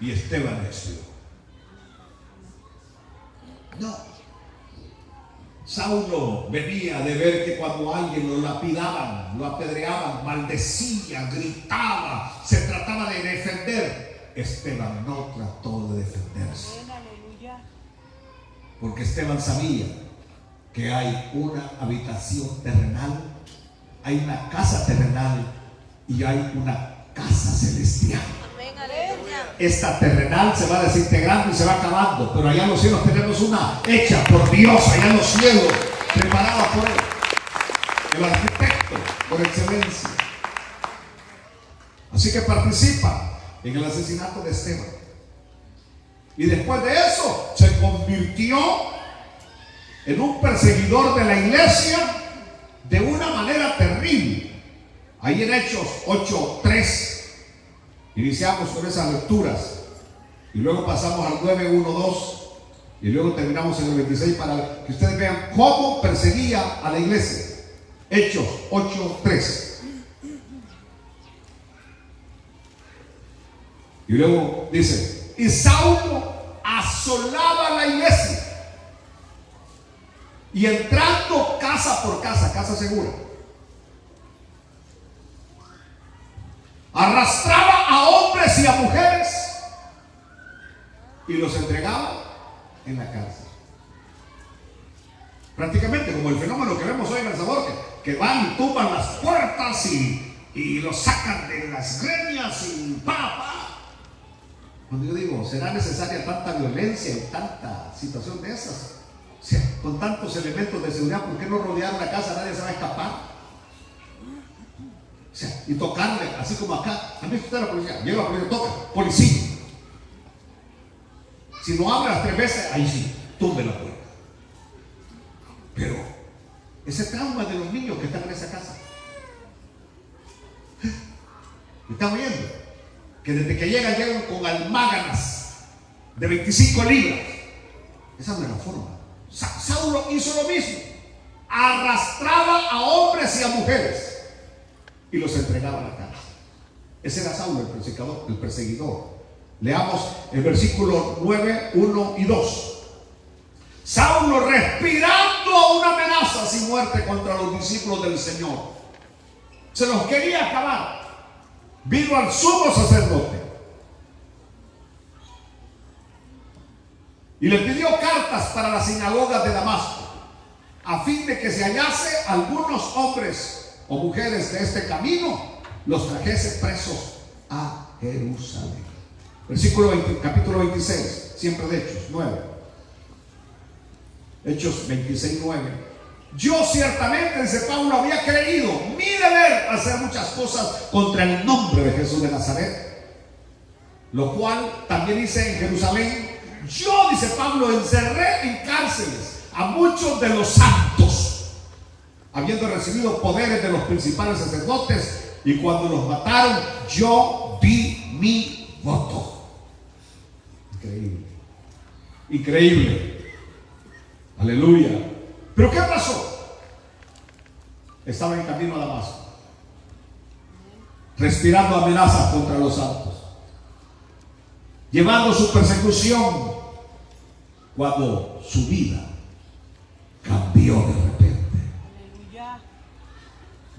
Y Esteban expiró. Saulo venía de ver que cuando alguien lo lapidaban, lo apedreaban, maldecía, gritaba, se trataba de defender. Esteban no trató de defenderse. Aleluya. Porque Esteban sabía que hay una habitación terrenal, hay una casa terrenal y hay una casa celestial. Amén, aleluya. Esta terrenal se va desintegrando y se va acabando, pero allá en los cielos tenemos una hecha por Dios, allá en los cielos, preparada por Él, el arquitecto por excelencia. Así que participa en el asesinato de Esteban. Y después de eso se convirtió en un perseguidor de la iglesia de una manera terrible. Ahí en Hechos 8:3 iniciamos con esas lecturas y luego pasamos al 9:1-2 y luego terminamos en el 26 para que ustedes vean cómo perseguía a la iglesia. Hechos 8:3. Y luego dice: y Saulo asolaba la iglesia y entrando casa por casa, casa segura, arrastraba a hombres y a mujeres y los entregaba en la cárcel. Prácticamente como el fenómeno que vemos hoy en El Sabor, que van y tumban las puertas y los sacan de las greñas y pa. Cuando yo digo, ¿será necesaria tanta violencia y tanta situación de esas? O sea, con tantos elementos de seguridad, ¿por qué no rodear una casa? Nadie se va a escapar. O sea, y tocarle, así como acá. ¿Han visto usted la policía? Llega la policía, toca, policía. Si no abre las 3 veces, ahí sí, tumbe la puerta. Pero ese trauma de los niños que están en esa casa, ¿me están oyendo? Que desde que llegan con almáganas de 25 libras. Esa no era la forma. Saulo hizo lo mismo. Arrastraba a hombres y a mujeres y los entregaba a la cárcel. Ese era Saulo, el perseguidor. Leamos el versículo 9, 1 y 2. Saulo, respirando una amenaza sin muerte contra los discípulos del Señor, se los quería acabar. Vino al sumo sacerdote y le pidió cartas para las sinagogas de Damasco, a fin de que se hallase algunos hombres o mujeres de este camino, los trajese presos a Jerusalén. Versículo 20, capítulo 26, siempre de Hechos 9. Hechos 26, 9. Yo ciertamente, dice Pablo, había creído, mi deber, hacer muchas cosas contra el nombre de Jesús de Nazaret, lo cual también hice en Jerusalén. Yo, dice Pablo, encerré en cárceles a muchos de los santos, habiendo recibido poderes de los principales sacerdotes, y cuando los mataron, yo di mi voto. Increíble, increíble. Aleluya. ¿Pero qué pasó? Estaba en camino a Damasco, respirando amenazas contra los santos, llevando su persecución, cuando su vida cambió de repente,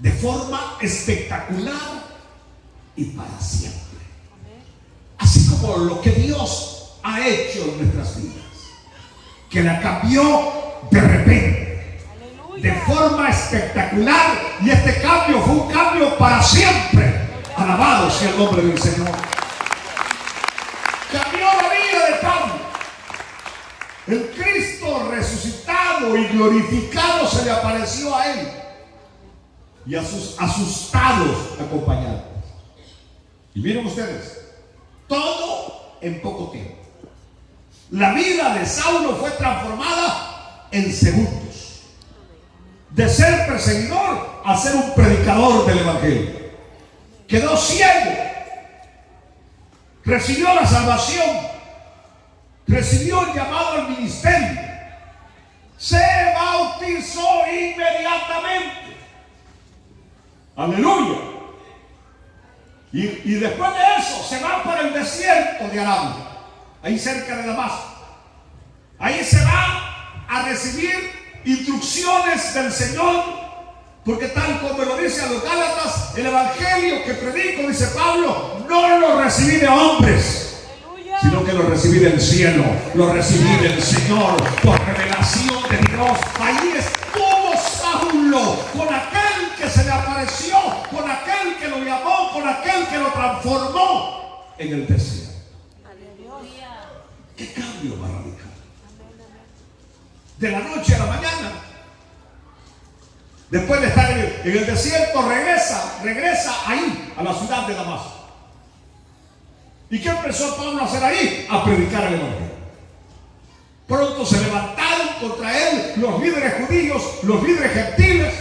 de forma espectacular y para siempre. Así como lo que Dios ha hecho en nuestras vidas, que la cambió de repente, de forma espectacular, y este cambio fue un cambio para siempre. Alabado sea el nombre del Señor. Cambió la vida de Pablo. El Cristo resucitado y glorificado se le apareció a él y a sus asustados acompañantes. Y miren ustedes, todo en poco tiempo. La vida de Saulo fue transformada en segundos. De ser perseguidor a ser un predicador del evangelio. Quedó ciego. Recibió la salvación. Recibió el llamado al ministerio. Se bautizó inmediatamente. Aleluya. Y después de eso se va para el desierto de Arabia, ahí cerca de Damasco. Ahí se va a recibir instrucciones del Señor, porque tal como lo dice a los Gálatas, el evangelio que predico, dice Pablo, no lo recibí de hombres, sino que lo recibí del cielo, lo recibí del Señor por revelación de Dios. Ahí estuvo Saulo con aquel que se le apareció, con aquel que lo llamó, con aquel que lo transformó en el desierto. ¿Qué cambio más radical? De la noche a la mañana. Después de estar en el desierto, regresa ahí, a la ciudad de Damasco. ¿Y qué empezó Pablo a hacer ahí? A predicar el evangelio. Pronto se levantaron contra él los líderes judíos, los líderes gentiles,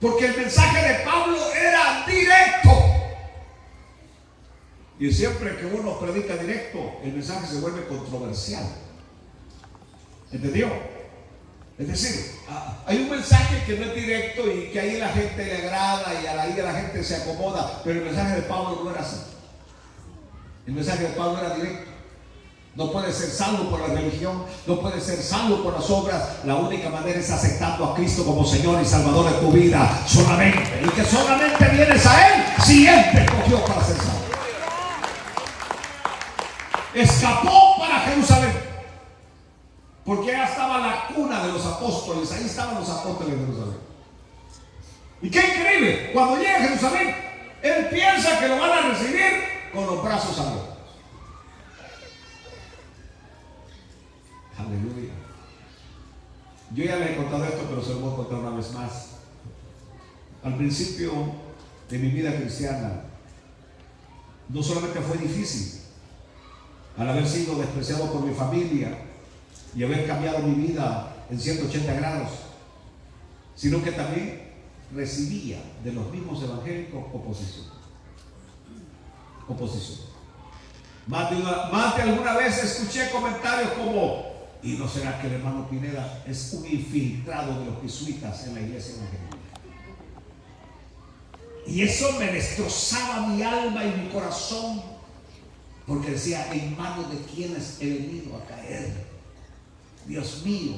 porque el mensaje de Pablo era directo. Y siempre que uno predica directo, el mensaje se vuelve controversial. ¿Entendió? Es decir, hay un mensaje que no es directo y que ahí la gente le agrada y ahí la gente se acomoda, pero el mensaje de Pablo no era así. El mensaje de Pablo era directo. No puede ser salvo por la religión, no puede ser salvo por las obras. La única manera es aceptando a Cristo como Señor y Salvador de tu vida solamente. Y que solamente vienes a Él si Él te escogió para ser salvo. Escapó para Jerusalén, porque allá estaba la cuna de los apóstoles. Ahí estaban los apóstoles de Jerusalén. Y qué increíble, cuando llega a Jerusalén, él piensa que lo van a recibir con los brazos abiertos. Aleluya. Yo ya les he contado esto, pero se lo voy a contar una vez más. Al principio de mi vida cristiana, no solamente fue difícil al haber sido despreciado por mi familia y haber cambiado mi vida en 180 grados, sino que también recibía de los mismos evangélicos oposición. Más de alguna vez escuché comentarios como: ¿y no será que el hermano Pineda es un infiltrado de los jesuitas en la iglesia evangélica? Y eso me destrozaba mi alma y mi corazón, porque decía: ¿en manos de quiénes he venido a caer? Dios mío,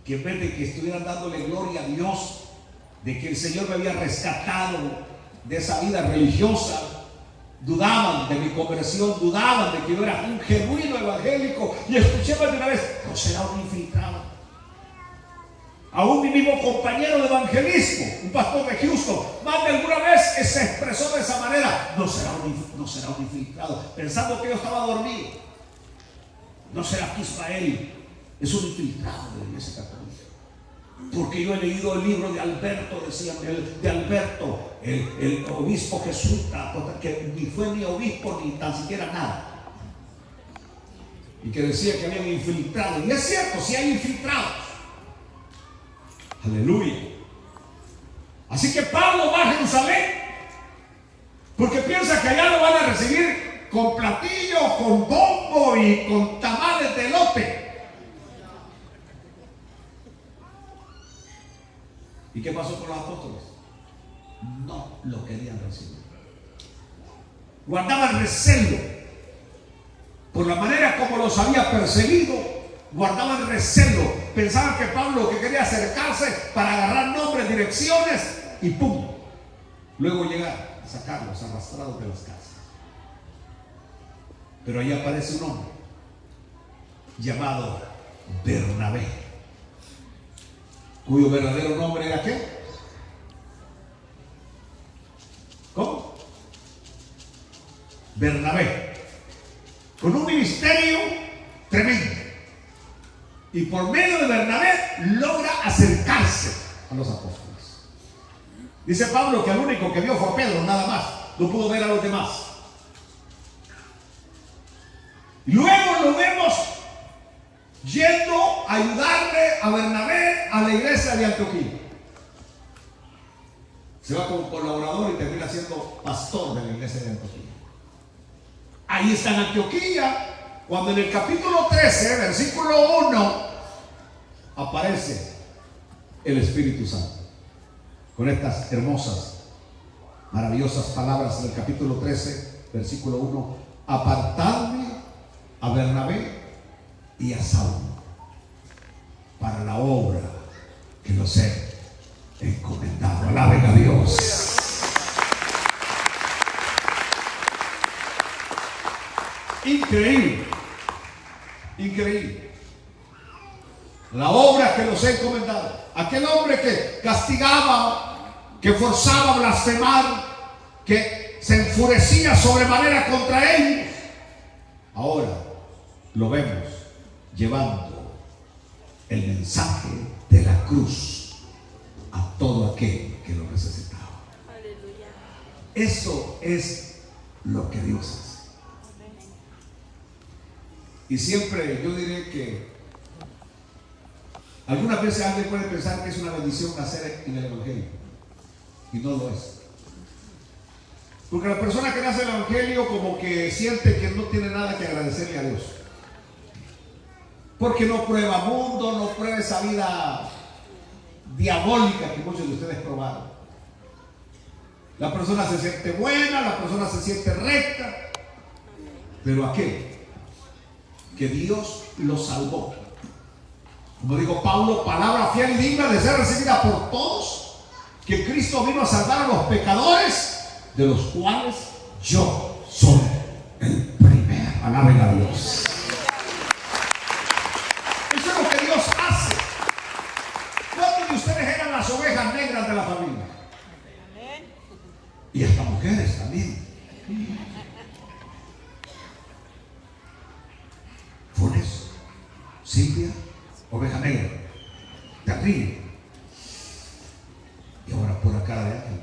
que en vez de que estuvieran dándole gloria a Dios de que el Señor me había rescatado de esa vida religiosa, dudaban de mi conversión, dudaban de que yo era un genuino evangélico. Y escuché más de una vez: no será un infiltrado. Aún mi mismo compañero de evangelismo, un pastor de Houston, más de alguna vez que se expresó de esa manera: no será un infiltrado, pensando que yo estaba dormido. No será que Israel es un infiltrado de la iglesia católica, porque yo he leído el libro de Alberto, decían, de Alberto, el obispo jesuita, que ni fue ni obispo ni tan siquiera nada, y que decía que habían infiltrado. Y es cierto, sí hay infiltrados. Aleluya. Así que Pablo va a Jerusalén porque piensa que allá lo van a recibir con platillo, con bombo y con tamales de elote. ¿Y qué pasó con los apóstoles? No lo querían recibir. Guardaban recelo por la manera como los había perseguido. Guardaban recelo. Pensaban que Pablo lo que quería acercarse para agarrar nombres, direcciones y ¡pum! Luego llegar a sacarlos arrastrados de las casas. Pero ahí aparece un hombre llamado Bernabé, cuyo verdadero nombre era ¿qué? ¿Cómo? Bernabé, con un ministerio tremendo. Y por medio de Bernabé logra acercarse a los apóstoles. Dice Pablo que el único que vio fue a Pedro, nada más. No pudo ver a los demás. Luego lo vemos yendo a ayudarle a Bernabé a la iglesia de Antioquía. Se va como colaborador y termina siendo pastor de la iglesia de Antioquía. Ahí está en Antioquía, cuando en el capítulo 13, versículo 1, aparece el Espíritu Santo con estas hermosas, maravillosas palabras del capítulo 13, versículo 1: apartadme a Bernabé y a Saulo para la obra que los he encomendado. Alaben a Dios. Increíble, increíble. La obra que los he encomendado. Aquel hombre que castigaba, que forzaba a blasfemar, que se enfurecía sobremanera contra ellos, ahora lo vemos llevando el mensaje de la cruz a todo aquel que lo necesitaba. Aleluya. Eso es lo que Dios hace. Y siempre yo diré que algunas veces alguien puede pensar que es una bendición nacer en el Evangelio, y no lo es. Porque la persona que nace en el Evangelio como que siente que no tiene nada que agradecerle a Dios, porque no prueba mundo, no prueba esa vida diabólica que muchos de ustedes probaron. La persona se siente buena, la persona se siente recta, pero aquel que Dios lo salvó, como dijo Pablo, palabra fiel y digna de ser recibida por todos, que Cristo vino a salvar a los pecadores, de los cuales yo soy el primero. Alaben a Dios. Eso es lo que Dios hace. ¿Cuántos de ustedes eran las ovejas negras de la familia? Y hasta mujeres también. Funes, Silvia, oveja negra, terrible. Y ahora pura cara de ángel.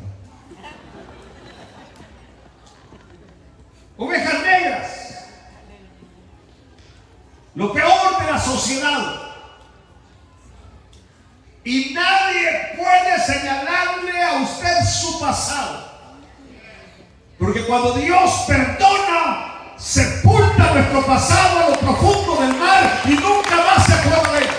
Ovejas negras, lo peor de la sociedad. Y nadie puede señalarle a usted su pasado, porque cuando Dios perdona, sepulta nuestro pasado a lo profundo del mar y nunca más se acuerda de él.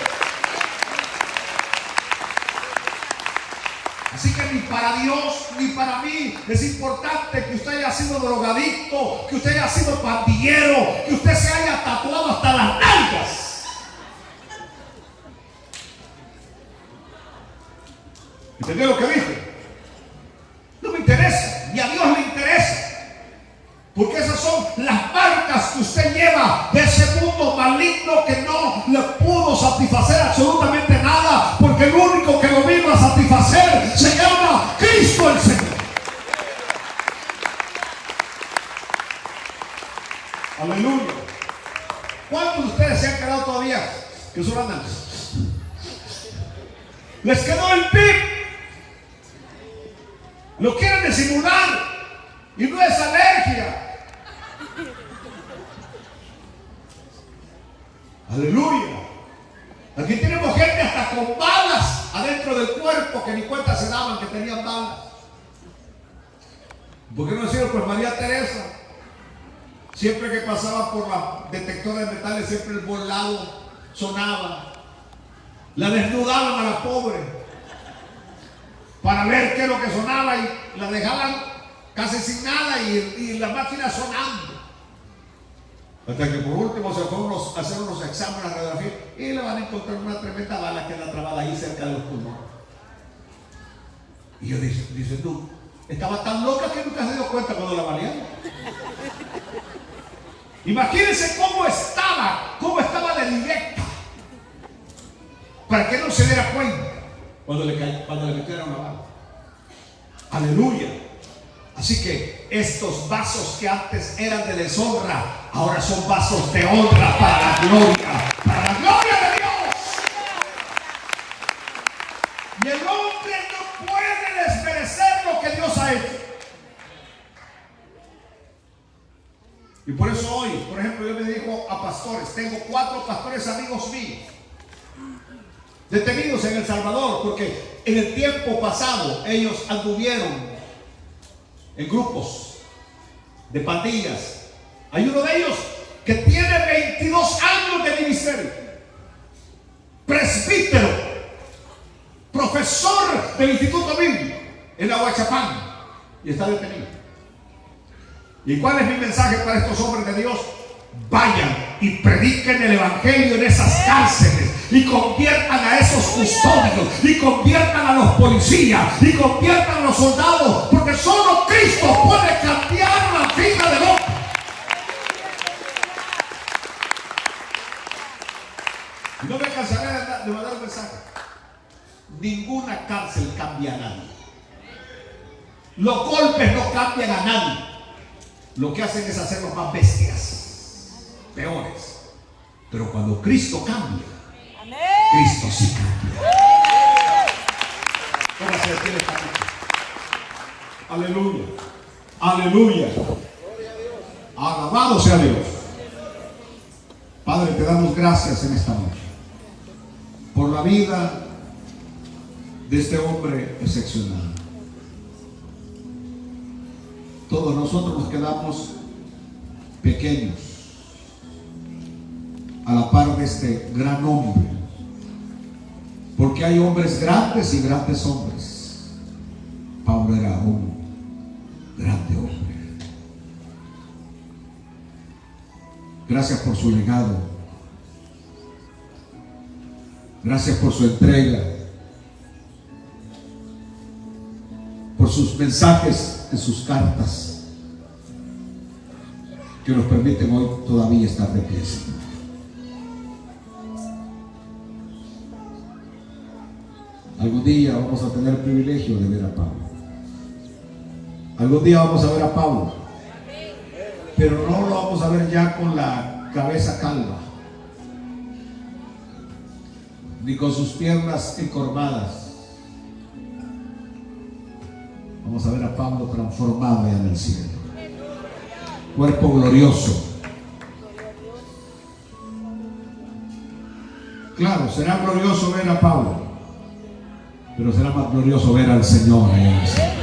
Así que ni para Dios ni para mí es importante que usted haya sido drogadicto, que usted haya sido pandillero, que usted se haya tatuado hasta las nalgas. ¿Entendió lo que dije? No me interesa, ni a Dios le interesa. Porque esas son las marcas que usted lleva de ese mundo maligno que no le pudo satisfacer absolutamente nada, porque el único que lo vino a satisfacer se llama Cristo el Señor. Aleluya. ¿Cuántos de ustedes se han quedado todavía que solo andan? Les quedó el pip. Lo quieren disimular y no es alergia. Aleluya. Aquí tenemos gente hasta con balas adentro del cuerpo que ni cuenta se daban que tenían balas. ¿Por qué no decirlo? Pues María Teresa, siempre que pasaba por la detectora de metales, siempre el volado sonaba. La desnudaban a la pobre para ver qué es lo que sonaba y la dejaban casi sin nada y la máquina sonando. Hasta que por último se fueron a hacer unos exámenes de radiografía y le van a encontrar una tremenda bala que anda trabada ahí cerca de los pulmones. Y yo dice tú, estaba tan loca que nunca se dio cuenta cuando la balearon. Imagínense cómo estaba de directa, para que no se diera cuenta cuando le metieron la bala. Aleluya. Así que estos vasos que antes eran de deshonra, ahora son vasos de honra para la gloria de Dios. Y el hombre no puede desmerecer lo que Dios ha hecho. Y por eso hoy, por ejemplo, yo le digo a pastores, tengo 4 pastores amigos míos detenidos en El Salvador, porque en el tiempo pasado ellos anduvieron en grupos de pandillas. Hay uno de ellos que tiene 22 años de ministerio, presbítero, profesor del Instituto Bíblico en Aguachapán, y está detenido. ¿Y cuál es mi mensaje para estos hombres de Dios? Vayan y prediquen el evangelio en esas cárceles. y conviertan a esos custodios, y conviertan a los policías, y conviertan a los soldados, porque solo Cristo puede cambiar la vida del hombre. Y no me cansaré de mandar un mensaje. Ninguna cárcel cambia a nadie. Los golpes no cambian a nadie. Lo que hacen es hacerlos más bestias, peores. Pero cuando Cristo cambia, Cristo sí cambia. Póngase de pie esta noche. Aleluya. Aleluya. Alabado sea Dios. Padre, te damos gracias en esta noche por la vida de este hombre excepcional. Todos nosotros nos quedamos pequeños a la par de este gran hombre, porque hay hombres grandes y grandes hombres. Pablo era un grande hombre. Gracias por su legado. Gracias por su entrega, por sus mensajes en sus cartas, que nos permiten hoy todavía estar de pie. Algún día vamos a tener el privilegio de ver a Pablo. Algún día vamos a ver a Pablo, pero no lo vamos a ver ya con la cabeza calva, ni con sus piernas encorvadas. Vamos a ver a Pablo transformado allá en el cielo. Cuerpo glorioso. Claro, será glorioso ver a Pablo, pero será más glorioso ver al Señor allá en el cielo.